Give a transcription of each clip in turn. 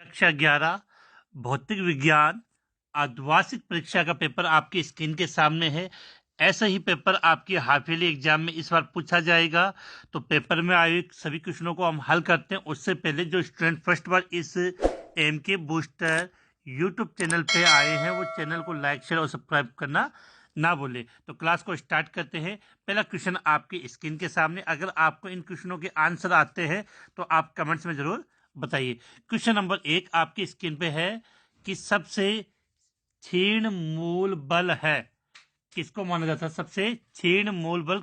कक्षा 11 भौतिक विज्ञान अर्धवार्षिक परीक्षा का पेपर आपकी स्क्रीन के सामने है। ऐसा ही पेपर आपकी हाफ ईयरली एग्जाम में इस बार पूछा जाएगा। तो पेपर में आए सभी क्वेश्चनों को हम हल करते हैं। उससे पहले जो स्टूडेंट फर्स्ट बार इस एम के बूस्टर यूट्यूब चैनल पे आए हैं वो चैनल को लाइक शेयर और सब्सक्राइब करना ना भूले। तो क्लास को स्टार्ट करते हैं। पहला क्वेश्चन आपकी स्क्रीन के सामने। अगर आपको इन क्वेश्चनों के आंसर आते हैं तो आप कमेंट्स में जरूर बताइए। क्वेश्चन नंबर 1 आपकी स्क्रीन पे है कि सबसे क्षीण मूल बल है, किसको माना जाता है सबसे क्षीण मूल बल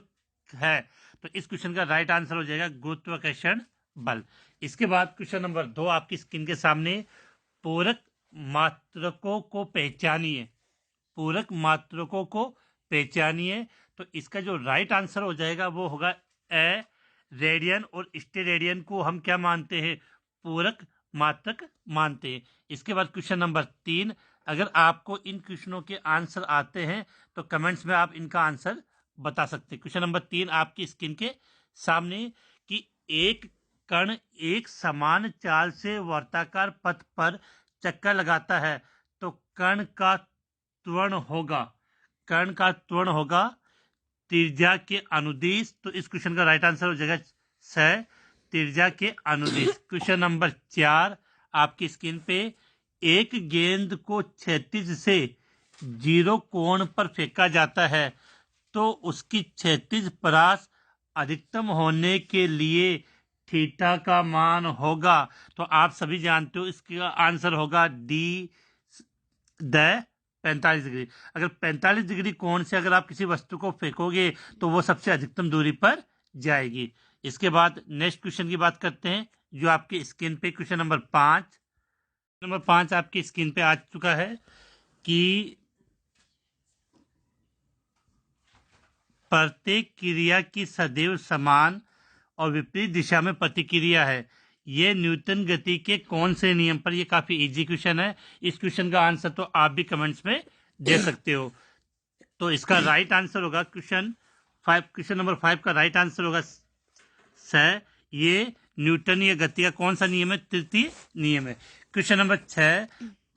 है? तो इस क्वेश्चन का राइट आंसर हो जाएगा गुरुत्वाकर्षण बल। इसके बाद क्वेश्चन नंबर 2 आपकी स्क्रीन के सामने। पूरक मात्रकों को पहचानिए, पूरक मात्रकों को पहचानिए। तो इसका जो राइट आंसर हो जाएगा वो होगा ए। रेडियन और स्टेरेडियन को हम क्या मानते हैं? पूरक मात्रक मानते हैं। इसके बाद क्वेश्चन नंबर 3, अगर आपको इन क्वेश्चनों के आंसर आते हैं तो कमेंट्स में आप इनका आंसर बता सकते हैं। क्वेश्चन नंबर 3 आपकी स्क्रीन के सामने कि एक कण एक समान चाल से वर्ताकार पथ पर चक्कर लगाता है तो कण का त्वरण होगा, कण का त्वरण होगा त्रिज्या के अनुदिश। तो इस क्वेश्चन का राइट आंसर हो जाएगा 6 त्रिज्या के अनुदिश। क्वेश्चन नंबर 4 आपकी स्क्रीन पे। एक गेंद को क्षैतिज से 0 कोण पर फेंका जाता है तो उसकी क्षैतिज परास अधिकतम होने के लिए थीटा का मान होगा। तो आप सभी जानते हो इसका आंसर होगा डी द 45 डिग्री। अगर 45 डिग्री कोण से अगर आप किसी वस्तु को फेंकोगे तो वो सबसे अधिकतम दूरी पर जाएगी। इसके बाद नेक्स्ट क्वेश्चन की बात करते हैं जो आपकी स्क्रीन पे क्वेश्चन नंबर 5। नंबर 5 आपकी स्क्रीन पे आ चुका है कि प्रत्येक क्रिया की सदैव समान और विपरीत दिशा में प्रतिक्रिया है। ये न्यूटन गति के कौन से नियम पर? ये काफी इजी क्वेश्चन है। इस क्वेश्चन का आंसर तो आप भी कमेंट्स में दे सकते हो। तो इसका राइट आंसर होगा क्वेश्चन नंबर 5 का राइट आंसर होगा सर। ये न्यूटनीय गति का कौन सा नियम है? तृतीय नियम है। क्वेश्चन नंबर 6,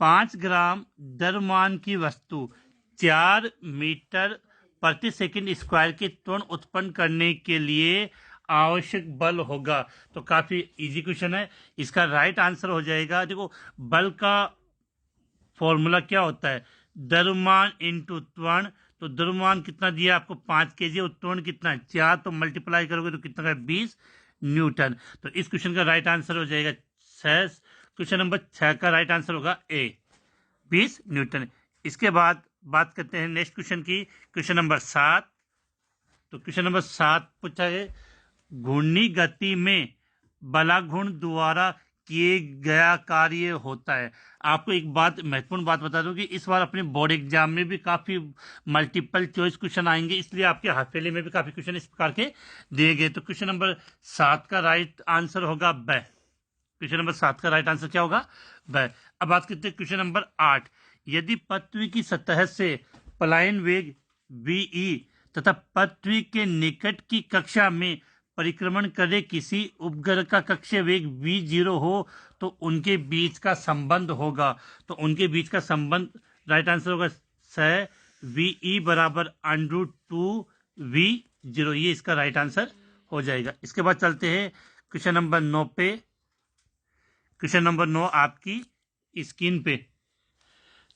5 ग्राम द्रव्यमान की वस्तु 4 मीटर प्रति सेकंड स्क्वायर की त्वरण उत्पन्न करने के लिए आवश्यक बल होगा। तो काफी इजी क्वेश्चन है। इसका राइट आंसर हो जाएगा, देखो बल का फॉर्मूला क्या होता है? द्रव्यमान इंटू त्वरण। तो द्रव्यमान कितना दिया आपको 5 kg और त्वरण कितना 4, तो मल्टीप्लाई करोगे तो कितना 20 न्यूटन। तो इस क्वेश्चन का राइट आंसर हो जाएगा 6। क्वेश्चन नंबर 6 का राइट आंसर होगा ए 20 न्यूटन। इसके बाद बात करते हैं नेक्स्ट क्वेश्चन की, क्वेश्चन नंबर 7। तो क्वेश्चन नंबर 7 पूछा है घूर्णी गति में बलाघूर्ण द्वारा किए गया कार्य होता है। आपको एक बात महत्वपूर्ण बात बता दूं कि इस बार अपने बोर्ड एग्जाम में भी काफी मल्टीपल चॉइस क्वेश्चन आएंगे, इसलिए आपके हथेली में भी काफी क्वेश्चन इस प्रकार के दिए गए। तो क्वेश्चन नंबर 7 का राइट आंसर होगा ब। क्वेश्चन नंबर 7 का राइट आंसर क्या होगा? ब। अब बात करते हैं क्वेश्चन नंबर 8। यदि पृथ्वी की सतह से पलायन वेग वी तथा पृथ्वी के निकट की कक्षा में परिक्रमण करे किसी उपग्रह का कक्षीय वेग v0 हो तो उनके बीच का संबंध होगा। तो उनके बीच का संबंध राइट आंसर होगा वी बराबर √2v0। ये इसका राइट आंसर हो जाएगा। इसके बाद चलते हैं क्वेश्चन नंबर 9 पे। क्वेश्चन नंबर 9 आपकी स्क्रीन पे।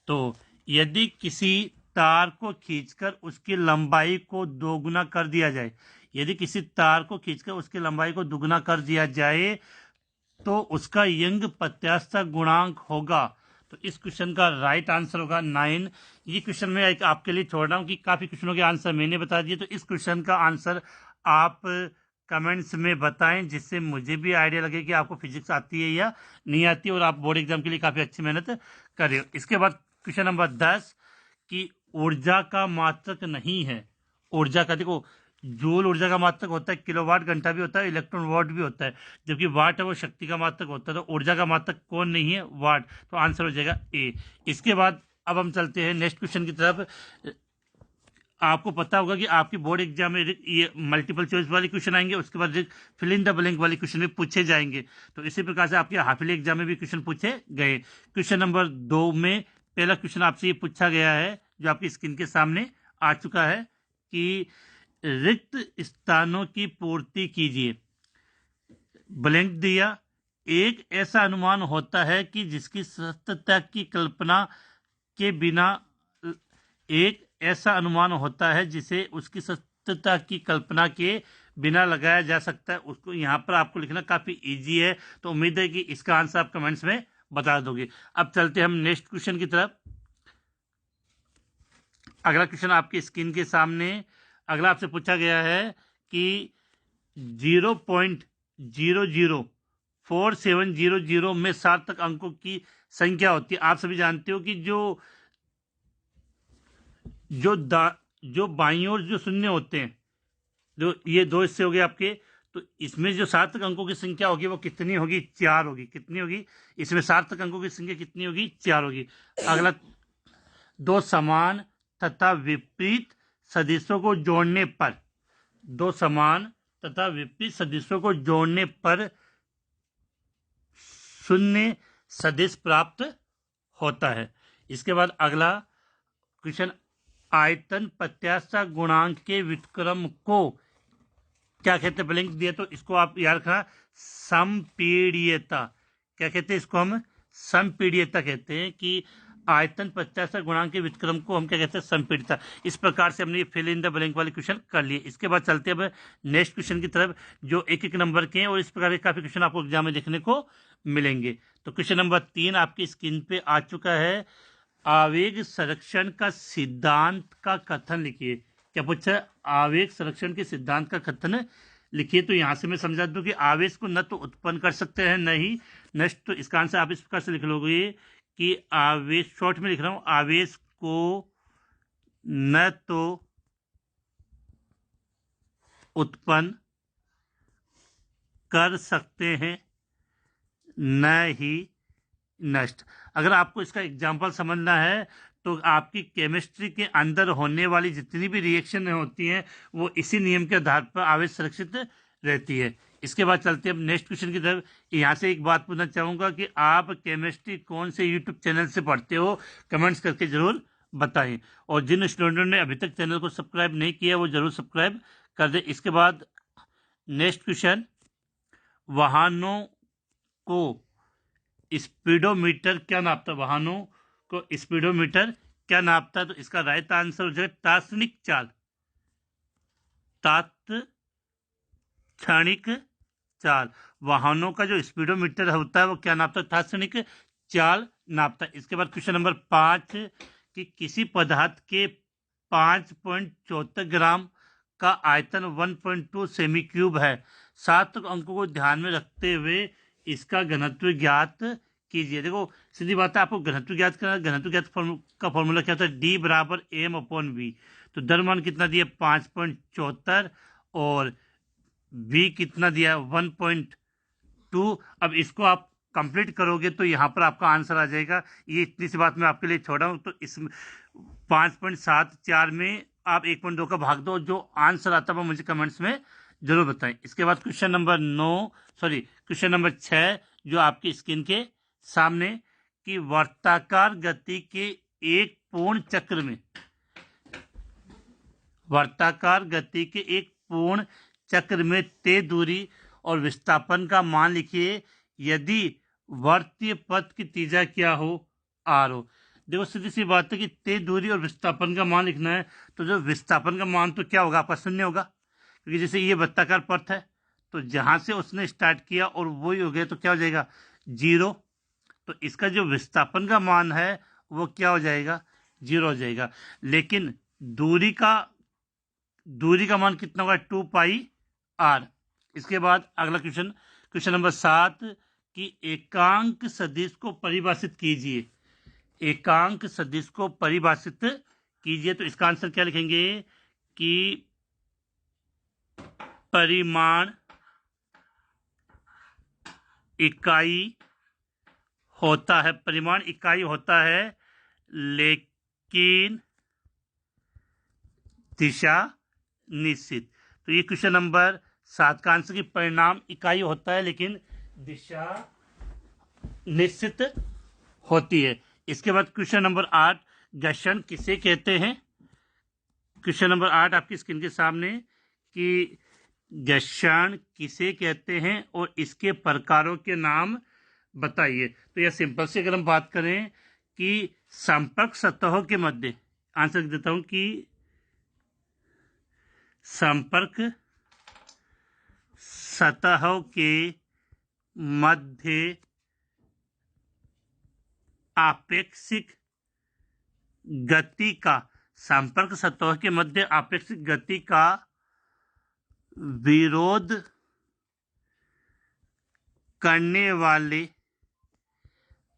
तो यदि किसी तार को खींचकर उसकी लंबाई को दोगुना कर दिया जाए, यदि किसी तार को खींचकर उसकी लंबाई को दुगुना कर दिया जाए तो उसका यंग प्रत्यास्थता गुणांक होगा। तो इस क्वेश्चन का राइट आंसर होगा 9। ये क्वेश्चन मैं एक आपके लिए छोड़ रहा हूँ कि काफी क्वेश्चनों के आंसर मैंने बता दिए, तो इस क्वेश्चन का आंसर आप कमेंट्स में बताएं जिससे मुझे भी आइडिया लगे कि आपको फिजिक्स आती है या नहीं आती है और आप बोर्ड एग्जाम के लिए काफी अच्छी मेहनत कर रहे हो। इसके बाद क्वेश्चन नंबर 10 कि ऊर्जा का मात्रक नहीं है। ऊर्जा का देखो जूल ऊर्जा का मात्रक होता है, किलोवाट घंटा भी होता है, इलेक्ट्रॉन वॉट भी होता है, जबकि वाट है वो शक्ति का मात्रक होता है। तो ऊर्जा का मात्रक कौन नहीं है? वाट। तो आंसर हो जाएगा ए। इसके बाद अब हम चलते हैं नेक्स्ट क्वेश्चन की तरफ। आपको पता होगा कि आपकी बोर्ड एग्जाम में ये मल्टीपल चॉइस वाले क्वेश्चन आएंगे, उसके बाद फिल इन द ब्लैंक वाले क्वेश्चन भी पूछे जाएंगे। तो इसी प्रकार से आपके हाफ ईयरली एग्जाम में भी क्वेश्चन पूछे गए। क्वेश्चन नंबर 2 में पहला क्वेश्चन आपसे ये पूछा गया है, जो आपकी स्क्रीन के सामने आ चुका है, कि रिक्त स्थानों की पूर्ति कीजिए। ब्लैंक दिया, एक ऐसा अनुमान होता है कि जिसकी सत्यता की कल्पना के बिना एक ऐसा अनुमान होता है जिसे उसकी सत्यता की कल्पना के बिना लगाया जा सकता है। उसको यहाँ पर आपको लिखना काफी इजी है, तो उम्मीद है कि इसका आंसर आप कमेंट्स में बता दोगे। अब चलते हम नेक्स्ट क्वेश्चन की तरफ। अगला क्वेश्चन आपकी स्क्रीन के सामने। अगला आपसे पूछा गया है कि 0.004700 में सार्थक अंकों की संख्या होती है। आप सभी जानते हो कि जो बाईं ओर जो शून्य होते हैं, जो ये दो हिस्से हो गए आपके, तो इसमें जो सार्थक अंकों की संख्या होगी वो कितनी होगी? 4 होगी। कितनी होगी? इसमें सार्थक अंकों की संख्या कितनी होगी? 4 होगी। अगला, दो समान तथा विपरीत सदिशों को जोड़ने पर, दो समान तथा विपरीत सदिशों को जोड़ने पर शून्य सदिश प्राप्त होता है। इसके बाद अगला क्वेश्चन, आयतन प्रत्याशा गुणांक के व्युत्क्रम को क्या कहते हैं? ब्लैंक दिया, तो इसको आप याद रखना, समपीड्यता। क्या कहते हैं इसको? हम समपीड्यता कहते हैं, कि आयतन प्रत्याशा गुणांक के व्युत्क्रम को हम क्या कहते हैं? समपीड्यता। इस प्रकार से हमने ये फिल इन द ब्लैंक वाले क्वेश्चन कर लिए। इसके बाद चलते हैं अब नेक्स्ट क्वेश्चन की तरफ, जो एक एक नंबर के हैं, और इस प्रकार के काफी क्वेश्चन आपको एग्जाम में देखने को मिलेंगे। तो क्वेश्चन नंबर 3 आपकी स्क्रीन पे आ चुका है। आवेग संरक्षण का सिद्धांत का कथन लिखिए। क्या पूछा है? आवेग संरक्षण के सिद्धांत का कथन लिखिए। तो यहां से मैं समझा दूं कि आवेश को न तो उत्पन्न कर सकते हैं, न ही नष्ट। तो इसका आंसर आप इस प्रकार से लिख लोगे कि आवेश, शॉर्ट में लिख रहा हूं, आवेश को न तो उत्पन्न कर सकते हैं, न ही नष्ट। अगर आपको इसका एग्जाम्पल समझना है, तो आपकी केमिस्ट्री के अंदर होने वाली जितनी भी रिएक्शन होती हैं, वो इसी नियम के आधार पर आवेश सुरक्षित रहती है। इसके बाद चलते हैं नेक्स्ट क्वेश्चन की तरफ। यहाँ से एक बात पूछना चाहूंगा कि आप केमिस्ट्री कौन से यूट्यूब चैनल से पढ़ते हो? कमेंट्स करके जरूर बताएं। और जिन स्टूडेंट ने अभी तक चैनल को सब्सक्राइब नहीं किया, वो जरूर सब्सक्राइब कर दे। इसके बाद नेक्स्ट क्वेश्चन, वाहनों को स्पीडोमीटर क्या नापता है? वाहनों को स्पीडोमीटर क्या नापता है? तो इसका राइट आंसर हो जाएगा तात्क्षणिक चाल। तात्क्षणिक चाल। वाहनों का जो स्पीडोमीटर होता है वो क्या नापता है? तात्क्षणिक चाल नापता है। इसके बाद क्वेश्चन नंबर 5, कि किसी पदार्थ के 5.74 ग्राम का आयतन 1.2 सेमी क्यूब है। सार्थक अंकों को ध्यान में रखते हुए इसका घनत्व ज्ञात कीजिए। देखो सीधी बात है, आपको घनत्व ज्ञात करना। घनत्व ज्ञात का फॉर्मूला क्या होता है? D बराबर m/v। तो द्रव्यमान कितना दिया? 5.74, और v कितना दिया? 1.2। अब इसको आप कंप्लीट करोगे तो यहाँ पर आपका आंसर आ जाएगा। ये इतनी सी बात मैं आपके लिए छोड़ा हूँ। तो इस 5.74 में आप 1.2 का भाग दो, जो आंसर आता है वो मुझे कमेंट्स में जरूर बताएं। इसके बाद क्वेश्चन नंबर 6 जो आपकी स्क्रीन के सामने, कि वर्ताकार गति के एक पूर्ण चक्र में, वर्ताकार गति के एक पूर्ण चक्र में तय दूरी और विस्थापन का मान लिखिए यदि वर्तीय पथ की त्रिज्या क्या हो? r हो। देखो सीधी सी बात है कि तय दूरी और विस्थापन का मान लिखना है, तो जो विस्थापन का मान तो क्या होगा? आपका 0 होगा, क्योंकि जैसे ये वृत्ताकार पथ है, तो जहां से उसने स्टार्ट किया और वही हो गया, तो क्या हो जाएगा? 0। तो इसका जो विस्थापन का मान है वो क्या हो जाएगा? 0 हो जाएगा। लेकिन दूरी का मान कितना होगा? 2πr। इसके बाद अगला क्वेश्चन नंबर 7, कि एकांक सदिश को परिभाषित कीजिए। एकांक सदिश को परिभाषित कीजिए। तो इसका आंसर क्या लिखेंगे? कि परिमाण इकाई होता है, परिमाण इकाई होता है, लेकिन दिशा निश्चित। तो ये क्वेश्चन नंबर 7 का आंसर की परिणाम इकाई होता है, लेकिन दिशा निश्चित होती है। इसके बाद क्वेश्चन नंबर 8, घर्षण किसे कहते हैं। क्वेश्चन नंबर 8 आपकी स्क्रीन के सामने कि घर्षण किसे कहते हैं और इसके प्रकारों के नाम बताइए। तो यह सिंपल से अगर हम बात करें कि संपर्क सतहों के मध्य, आंसर लिख देता हूं कि संपर्क सतहों के मध्य आपेक्षिक गति का, संपर्क सतहों के मध्य आपेक्षिक गति का विरोध करने वाले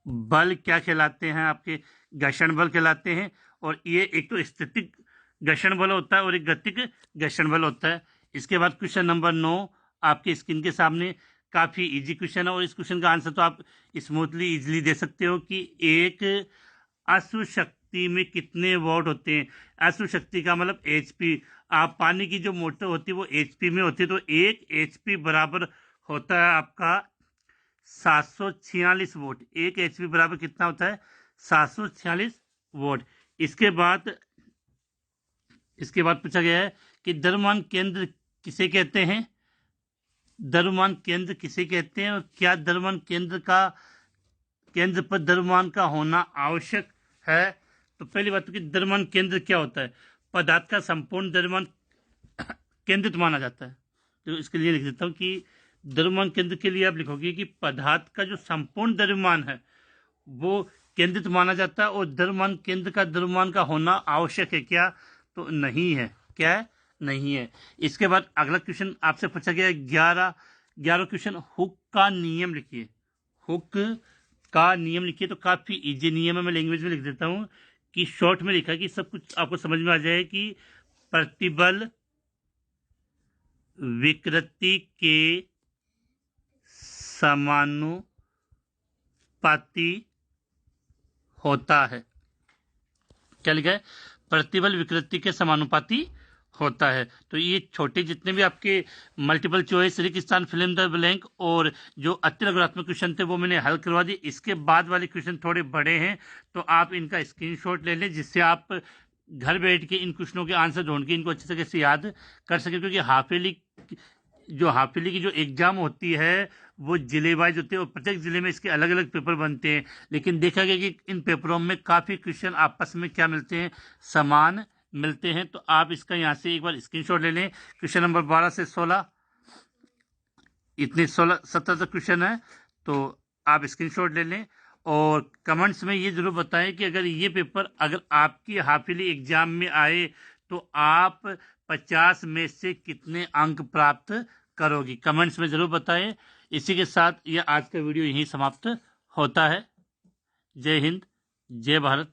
बल क्या कहलाते हैं, आपके घर्षण बल कहलाते हैं। और ये एक तो स्थितिक घर्षण बल होता है और एक गतिक घर्षण बल होता है। इसके बाद क्वेश्चन नंबर 9 आपके स्क्रीन के सामने, काफी इजी क्वेश्चन है और इस क्वेश्चन का आंसर तो आप स्मूथली इजीली दे सकते हो कि एक अश्व शक्ति में कितने वॉट होते हैं। अश्व शक्ति का मतलब एचपी, आप पानी की जो मोटर होती है वो एचपी में होती है, तो एक एचपी बराबर होता है आपका 746 वोट। एक एचपी बराबर कितना होता है, 746 वोट। इसके बाद पूछा गया है कि द्रव्यमान केंद्र किसे कहते हैं। द्रव्यमान केंद्र किसे कहते हैं और क्या द्रव्यमान केंद्र पर द्रव्यमान का होना आवश्यक है। तो पहली बात तो कि द्रव्यमान केंद्र क्या होता है, पदार्थ का संपूर्ण द्रव्यमान केंद्रित माना जाता है। तो इसके लिए लिख देता हूं कि द्रव्यमान केंद्र के लिए आप लिखोगे कि पदार्थ का जो संपूर्ण द्रव्यमान है वो केंद्रित माना जाता है और द्रव्यमान केंद्र का द्रव्यमान का होना आवश्यक है क्या, तो नहीं है। क्या है, नहीं है। इसके बाद अगला क्वेश्चन आपसे पूछा गया 11 क्वेश्चन, हुक का नियम लिखिए। हुक का नियम लिखिए। तो काफी इजी नियम है, मैं लैंग्वेज में लिख देता हूं कि शॉर्ट में लिखा कि सब कुछ आपको समझ में आ जाए कि प्रतिबल विकृति के समानुपाती होता है। क्या लिखा है, प्रतिबल विकृति के समानुपाती होता है। तो ये छोटे जितने भी आपके मल्टीपल चॉइस, रिक्त स्थान, फिल्म द ब्लैंक और जो अतिरग्रात्मक क्वेश्चन थे वो मैंने हल करवा दिए। इसके बाद वाले क्वेश्चन थोड़े बड़े हैं, तो आप इनका स्क्रीनशॉट ले लें जिससे आप घर बैठ के इन क्वेश्चनों के आंसर ढूंढ के इनको अच्छे तरीके से याद कर सकें। क्योंकि हाफ ईयरली की जो एग्जाम होती है वो जिले वाइज होती है और प्रत्येक जिले में इसके अलग अलग पेपर बनते हैं, लेकिन देखा गया कि इन पेपरों में काफ़ी क्वेश्चन आपस में क्या मिलते हैं, समान मिलते हैं। तो आप इसका यहाँ से एक बार स्क्रीनशॉट ले लें। क्वेश्चन नंबर 12 से 16 इतने 17 तक क्वेश्चन है, तो आप स्क्रीनशॉट ले लें और कमेंट्स में ये जरूर बताएं कि अगर ये पेपर अगर आपकी हाफ ईयरली एग्जाम में आए तो आप 50 में से कितने अंक प्राप्त करोगी, कमेंट्स में जरूर बताएं। इसी के साथ यह आज का वीडियो यहीं समाप्त होता है। जय हिंद, जय भारत।